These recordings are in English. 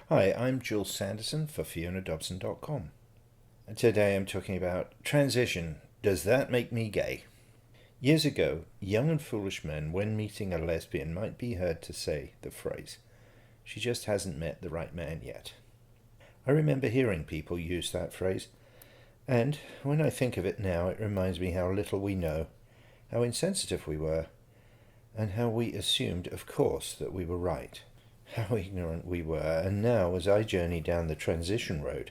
Hi, I'm Jules Sandison for FionaDobson.com. Today I'm talking about transition. Does that make me gay? Years ago, young and foolish men, when meeting a lesbian, might be heard to say the phrase, "She just hasn't met the right man yet." I remember hearing people use that phrase, and when I think of it now, it reminds me how little we know, how insensitive we were, and how we assumed, of course, that we were right. How ignorant we were, and now, as I journey down the transition road,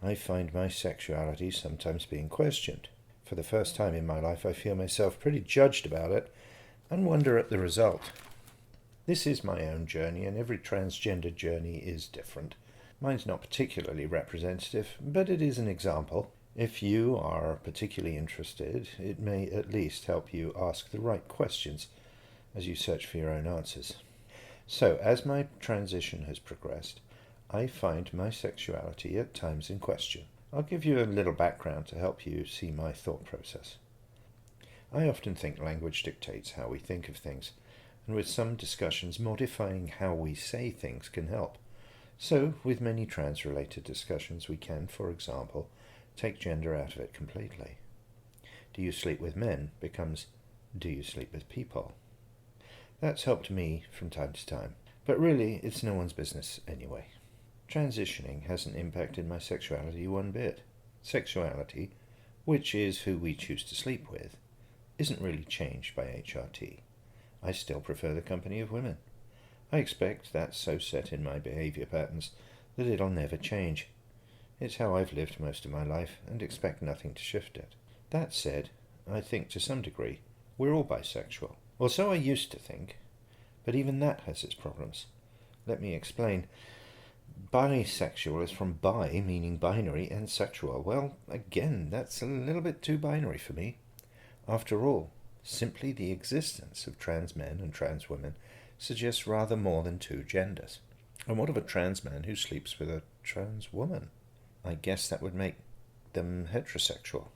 I find my sexuality sometimes being questioned. For the first time in my life, I feel myself pretty judged about it and wonder at the result. This is my own journey, and every transgender journey is different. Mine's not particularly representative, but it is an example. If you are particularly interested, it may at least help you ask the right questions as you search for your own answers. So, as my transition has progressed, I find my sexuality at times in question. I'll give you a little background to help you see my thought process. I often think language dictates how we think of things, and with some discussions, modifying how we say things can help. So, with many trans-related discussions, we can, for example, take gender out of it completely. Do you sleep with men becomes, do you sleep with people? That's helped me from time to time, but really it's no one's business anyway. Transitioning hasn't impacted my sexuality one bit. Sexuality, which is who we choose to sleep with, isn't really changed by HRT. I still prefer the company of women. I expect that's so set in my behaviour patterns that it'll never change. It's how I've lived most of my life and expect nothing to shift it. That said, I think to some degree we're all bisexual. Well, so I used to think, but even that has its problems. Let me explain. Bisexual is from bi, meaning binary, and sexual. Well, again, that's a little bit too binary for me. After all, simply the existence of trans men and trans women suggests rather more than two genders. And what of a trans man who sleeps with a trans woman? I guess that would make them heterosexual.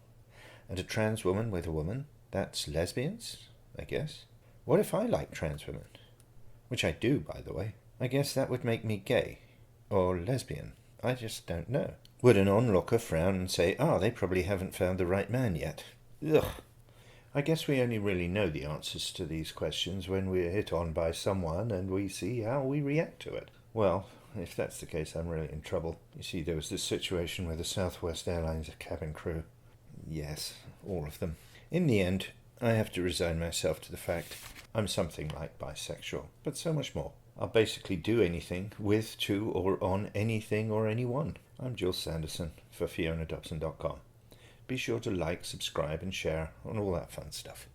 And a trans woman with a woman, that's lesbians, I guess. What if I like trans women? Which I do, by the way. I guess that would make me gay. Or lesbian. I just don't know. Would an onlooker frown and say, they probably haven't found the right man yet? Ugh. I guess we only really know the answers to these questions when we're hit on by someone and we see how we react to it. Well, if that's the case, I'm really in trouble. You see, there was this situation with the Southwest Airlines cabin crew. Yes, all of them. In the end, I have to resign myself to the fact I'm something like bisexual, but so much more. I'll basically do anything with, to, or on anything or anyone. I'm Jules Sandison for FionaDobson.com. Be sure to like, subscribe, and share, and all that fun stuff.